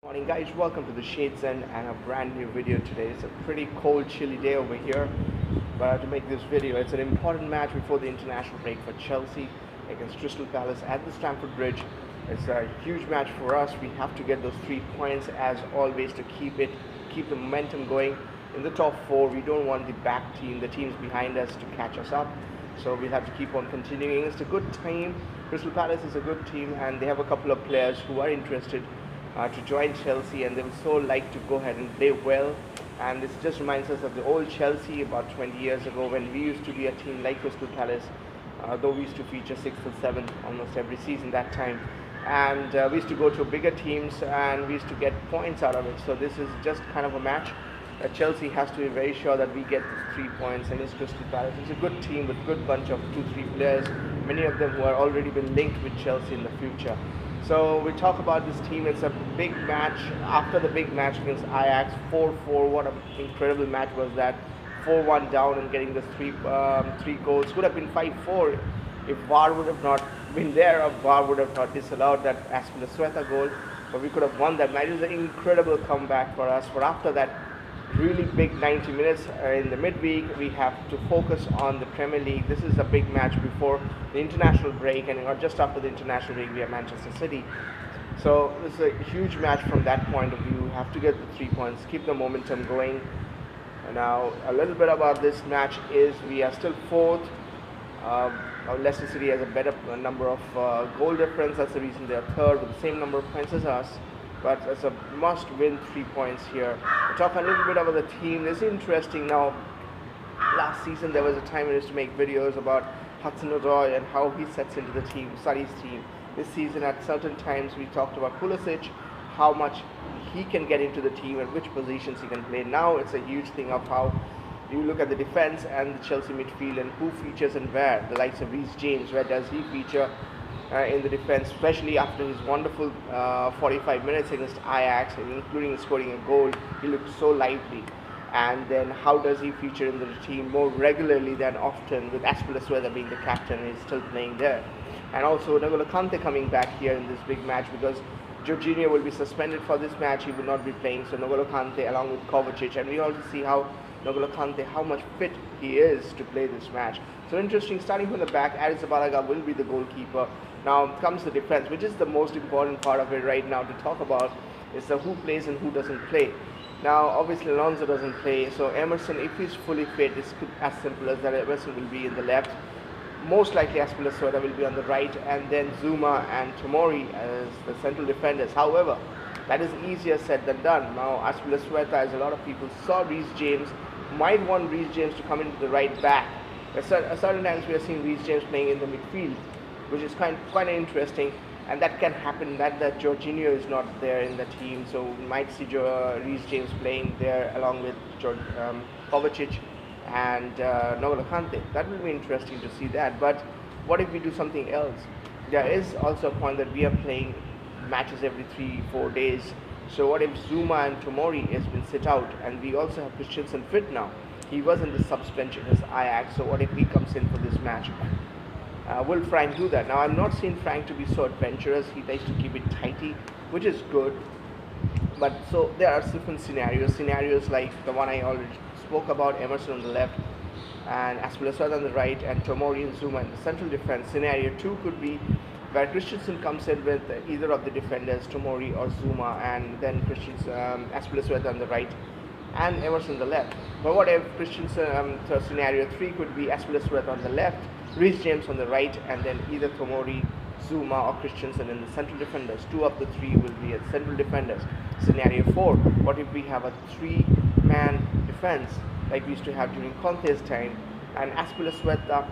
Morning guys, welcome to the Shades End and a brand new video today. It's a pretty cold, chilly day over here, but to make this video, it's an important match before the international break for Chelsea against Crystal Palace at the Stamford Bridge. It's a huge match for us. We have to get those 3 points as always to keep the momentum going in the top four. We don't want the back team, the teams behind us, to catch us up. So we'll have to keep on continuing. It's a good team. Crystal Palace is a good team, and they have a couple of players who are interested to join Chelsea, and they would so like to go ahead and play well. And this just reminds us of the old Chelsea about 20 years ago when we used to be a team like Crystal Palace, though we used to feature 6th and 7th almost every season that time. And we used to go to bigger teams and we used to get points out of it. So this is just kind of a match that Chelsea has to be very sure that we get 3 points against Crystal Palace. It's a good team with a good bunch of 2-3 players, many of them who are already been linked with Chelsea in the future. So we talk about this team. It's a big match after the big match against Ajax, 4-4. What an incredible match was that! 4-1 down and getting the three goals. Could have been 5-4 if VAR would have not been there, or VAR would have not disallowed that Azpilicueta goal. But we could have won that match. It was an incredible comeback for us. For after that really big 90 minutes in the midweek, we have to focus on the Premier League. This is a big match before the international break, and just after the international break we have Manchester City. So this is a huge match from that point of view. We have to get the 3 points, keep the momentum going. And now a little bit about this match is we are still fourth. Leicester City has a better number of goal difference. That's the reason they are third with the same number of points as us. But it's a must-win 3 points here. We'll talk a little bit about the team. It's interesting now. Last season there was a time we used to make videos about Hudson-Odoi and how he sets into the team, Surrey's team. This season at certain times we talked about Pulisic, how much he can get into the team and which positions he can play. Now it's a huge thing of how you look at the defense and the Chelsea midfield and who features and where. The likes of Reece James, where does he feature in the defense, especially after his wonderful 45 minutes against Ajax, including scoring a goal. He looked so lively. And then how does he feature in the team more regularly than often, with Azpilicueta being the captain and he's still playing there. And also N'Golo Kante coming back here in this big match, because Jorginho will be suspended for this match. He will not be playing, so N'Golo Kante along with Kovacic, and we also see how N'Golo Kante, how much fit he is to play this match. So interesting, starting from the back, Arrizabalaga will be the goalkeeper. Now comes the defense, which is the most important part of it right now to talk about, is the who plays and who doesn't play. Now obviously Alonso doesn't play, so Emerson, if he's fully fit, it's as simple as that. Emerson will be in the left. Most likely Azpilicueta will be on the right, and then Zuma and Tomori as the central defenders. However, that is easier said than done. Now Azpilicueta, as a lot of people saw Reece James, might want Reece James to come into the right back. At certain times we are seeing Reece James playing in the midfield, which is quite interesting, and that can happen that Jorginho is not there in the team, so we might see Reece James playing there along with Kovacic and N'Golo Kante. That will be interesting to see that. But what if we do something else? There is also a point that we are playing matches every 3-4 days. So what if Zuma and Tomori has been sit out, and we also have Christensen fit now? He was in the suspension as Ajax, so what if he comes in for this match? Will Frank do that? Now I'm not seeing Frank to be so adventurous. He likes to keep it tighty, which is good. But so there are different scenarios like the one I already spoke about, Emerson on the left and Azpilicueta on the right, and Tomori and Zuma in the central defense. Scenario 2 could be where Christensen comes in with either of the defenders, Tomori or Zuma, and then Azpilicueta on the right and Emerson on the left. But what if Christensen, scenario 3 could be Azpilicueta on the left, Reece James on the right, and then either Tomori, Zuma or Christensen in the central defenders. 2 of the 3 will be as central defenders. Scenario 4, what if we have a 3-man defense like we used to have during Conte's time, and Azpilicueta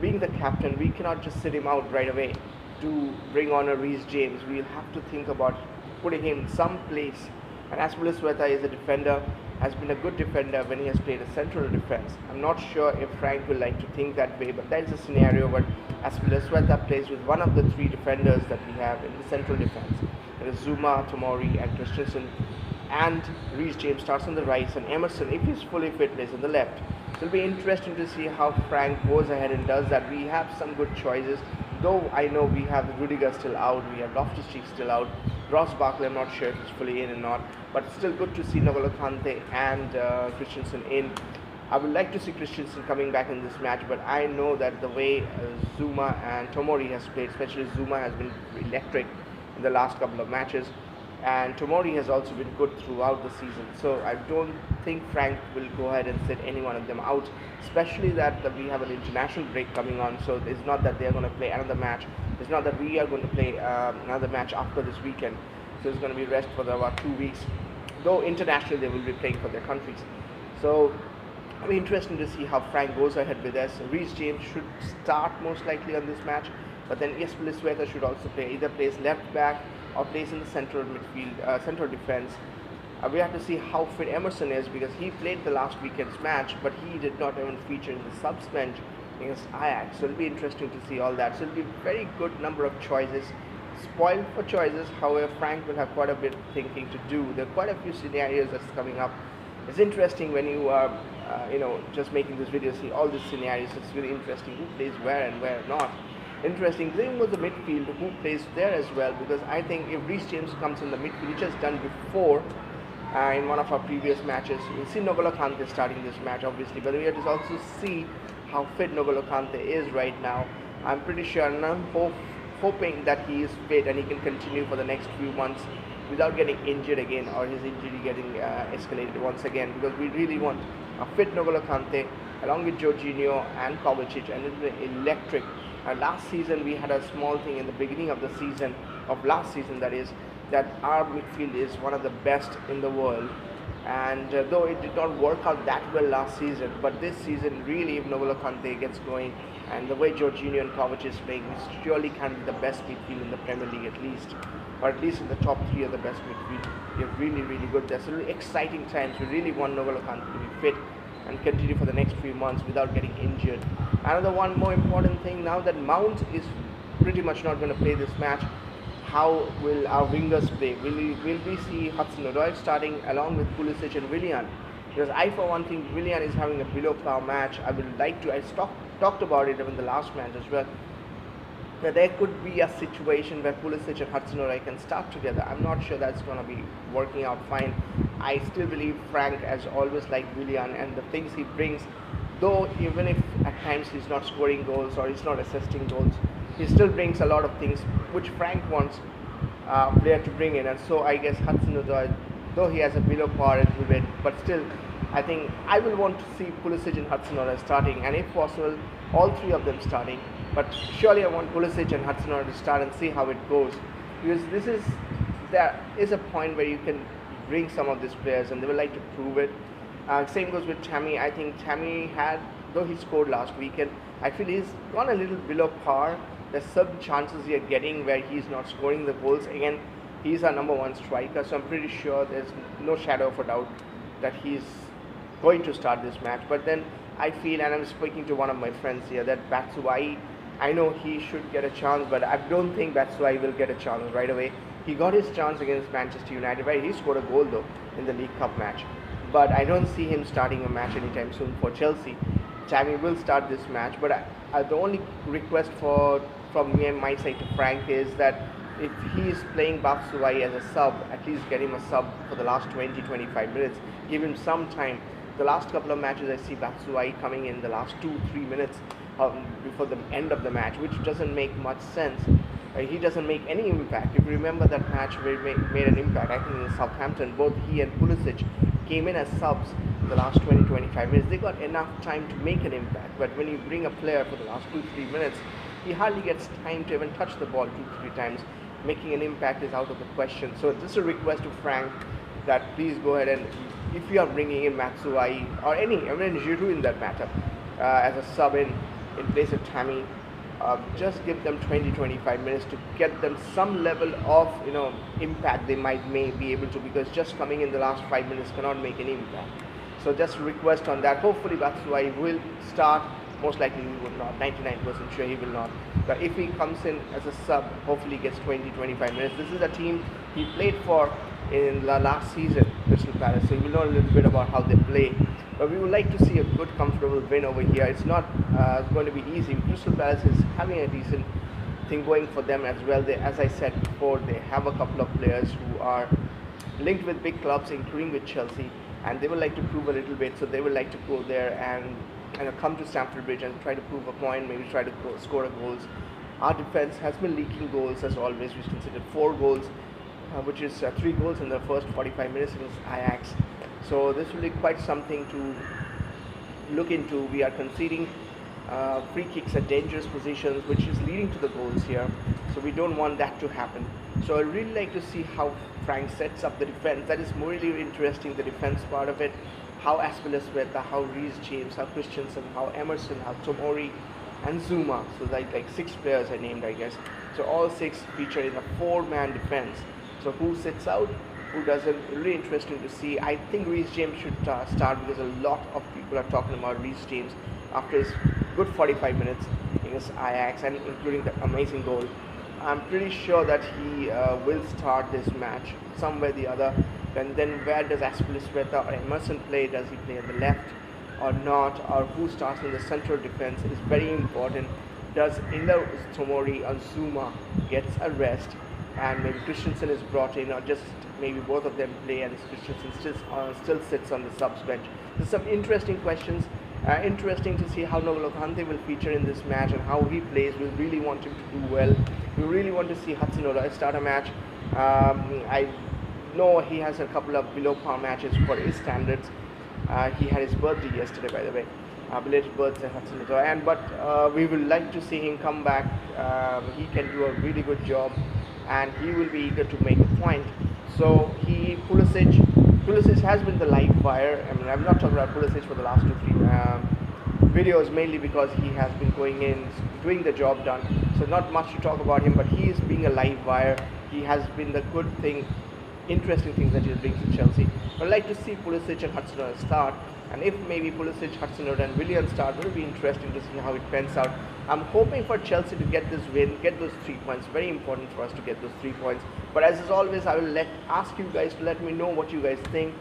being the captain, we cannot just sit him out right away to bring on a Reece James. We'll have to think about putting him in some place. And Azpilicueta is a defender, has been a good defender when he has played a central defense. I'm not sure if Frank will like to think that way, but that is a scenario where Azpilicueta plays with one of the 3 defenders that we have in the central defense. There is Zuma, Tomori and Christensen, and Reece James starts on the right, and Emerson, if he's fully fit, plays on the left. So it'll be interesting to see how Frank goes ahead and does that. We have some good choices. though I know we have Rudiger still out, we have Loftus-Cheek still out, Ross Barkley I'm not sure if he's fully in or not, but it's still good to see N'Golo Kante and Christensen in. I would like to see Christensen coming back in this match, but I know that the way Zuma and Tomori has played, especially Zuma, has been electric in the last couple of matches, and Tomori has also been good throughout the season. So I don't think Frank will go ahead and sit any one of them out, especially that we have an international break coming on. So it's not that they are going to play another match. It's not that we are going to play another match after this weekend. So it's going to be rest for about 2 weeks. Though internationally they will be playing for their countries. So it'll be interesting to see how Frank goes ahead with this. Reece James should start most likely on this match, but then Ispilisueta should also play. Either plays left back or plays in the central midfield, central defense. We have to see how fit Emerson is, because he played the last weekend's match, but he did not even feature in the subs bench against Ajax. So it'll be interesting to see all that. So it'll be a very good number of choices. Spoiled for choices, however, Frank will have quite a bit of thinking to do. There are quite a few scenarios that's coming up. It's interesting when you are, just making this video, see all these scenarios. It's really interesting who plays where and where not. Interesting thing was the midfield, who plays there as well, because I think if Reece James comes in the midfield, which has done before in one of our previous matches, we'll see N'Golo Kante starting this match, obviously, but we have to also see how fit N'Golo Kante is right now. I'm pretty sure, and I'm hoping that he is fit and he can continue for the next few months without getting injured again, or his injury getting escalated once again, because we really want a fit N'Golo Kante along with Jorginho and Kovacic, and it'll be electric. Last season we had a small thing in the beginning of the season, of last season that is, that our midfield is one of the best in the world, and though it did not work out that well last season, but this season really, if N'Golo Kante gets going and the way Jorginho and Kovacic is playing, it surely can be the best midfield in the Premier League at least, or at least in the top 3 of the best midfield. We're really, really good. There's really exciting times. We really want N'Golo Kante to be fit and continue for the next few months without getting injured. Another one more important thing, now that Mount is pretty much not going to play this match, how will our wingers play? Will we see Hudson-Odoi starting along with Pulisic and Willian? Because I for one think Willian is having a below par match. I would like to, I talked about it in the last match as well, that there could be a situation where Pulisic and Hudson-Odoi can start together. I'm not sure that's going to be working out fine. I still believe Frank has always liked Willian and the things he brings, though even if at times he's not scoring goals or he's not assisting goals, he still brings a lot of things which Frank wants player to bring in. And so I guess Hudson-Odoi, though he has a below par a little bit, but still I think I will want to see Pulisic and Hudson-Odoi starting, and if possible all 3 of them starting. But surely I want Pulisic and Hudson-Odoi to start and see how it goes, because there is a point where you can bring some of these players and they will like to prove it. Same goes with Tammy. I think Tammy though he scored last weekend, I feel he's gone a little below par. There's certain chances we are getting where he's not scoring the goals. Again, he's our number 1 striker, so I'm pretty sure there's no shadow of a doubt that he's going to start this match. But then I feel, and I'm speaking to one of my friends here, that Batshuayi, I know he should get a chance, but I don't think Batshuayi will get a chance right away. He got his chance against Manchester United, where he scored a goal though in the League Cup match. But I don't see him starting a match anytime soon for Chelsea. Tammy will start this match, but the only request from me and my side to Frank is that if he is playing Batshuayi as a sub, at least get him a sub for the last 20-25 minutes. Give him some time. The last couple of matches I see Batshuayi coming in the last 2-3 minutes before the end of the match, which doesn't make much sense. He doesn't make any impact. If you remember that match where he made an impact, I think in Southampton, both he and Pulisic came in as subs in the last 20-25 minutes. They got enough time to make an impact, but when you bring a player for the last 2-3 minutes, he hardly gets time to even touch the ball 2-3 times. Making an impact is out of the question. So just a request to Frank that please go ahead and, if you are bringing in Batshuayi or any, Giroud in that matter, as a sub in place of Tammy, just give them 20-25 minutes to get them some level of impact they may be able to, because just coming in the last 5 minutes cannot make any impact. So just request on that. Hopefully Batshuayi will start. Most likely he will not, 99% sure he will not. But if he comes in as a sub, hopefully he gets 20-25 minutes. This is a team he played for in the last season, Crystal Palace, so we know a little bit about how they play. But we would like to see a good, comfortable win over here. It's not going to be easy. Crystal Palace is having a decent thing going for them as well. As I said before, they have a couple of players who are linked with big clubs, including with Chelsea, and they would like to prove a little bit. So they would like to go there and come to Stamford Bridge and try to prove a point, maybe try to score a goals. Our defense has been leaking goals as always. We conceded 4 goals, which is 3 goals in the first 45 minutes against Ajax. So this will be quite something to look into. We are conceding free kicks at dangerous positions, which is leading to the goals here. So we don't want that to happen. So I really like to see how Frank sets up the defense. That is more really interesting, the defense part of it. How Aspilicueta, how Reece James, how Christensen, how Emerson, how Tomori, and Zuma. So like 6 players I named, I guess. So all 6 feature in a 4-man defense. So who sits out, who doesn't, really interesting to see. I think Reece James should start, because a lot of people are talking about Reece James after his good 45 minutes against Ajax, and including the amazing goal. I'm pretty sure that he will start this match somewhere or the other. And then where does Aspilicueta or Emerson play? Does he play on the left or not? Or who starts in the central defense is very important. Does either Tomori or Zuma gets a rest, and maybe Christensen is brought in, or just maybe both of them play and Christensen still sits on the subs bench? There's some interesting questions. Interesting to see how N'Golo Kante will feature in this match and how he plays. We really want him to do well. We really want to see Hudson-Odoi start a match. I know he has a couple of below par matches for his standards. He had his birthday yesterday, by the way. Belated birthday, Hudson-Odoi. But we would like to see him come back. He can do a really good job, and he will be eager to make a point. So Pulisic has been the live wire. I mean, I'm not talking about Pulisic for the last 2-3 videos, mainly because he has been going in, doing the job done. So not much to talk about him, but he is being a live wire. He has been the good thing, interesting things that he brings to Chelsea. I'd like to see Pulisic and Hudson-Odoi start, and if maybe Pulisic, Hudson-Odoi and Willian start, it will be interesting to see how it pans out. I'm hoping for Chelsea to get this win, get those 3 points. Very important for us to get those 3 points. But as always, I will ask you guys to let me know what you guys think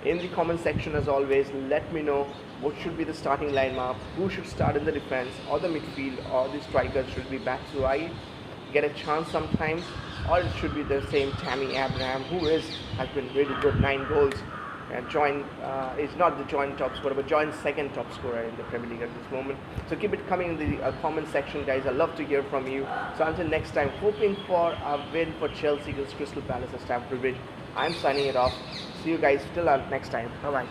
in the comment section. As always, let me know what should be the starting lineup, who should start in the defense or the midfield, or the strikers should be back so I get a chance sometimes, or it should be the same Tammy Abraham, who has been really good, 9 goals. And is not the joint top scorer, but joint second top scorer in the Premier League at this moment. So keep it coming in the comment section, guys. I love to hear from you. So until next time, hoping for a win for Chelsea against Crystal Palace at Stamford Bridge. I'm signing it off. See you guys till next time. Bye bye.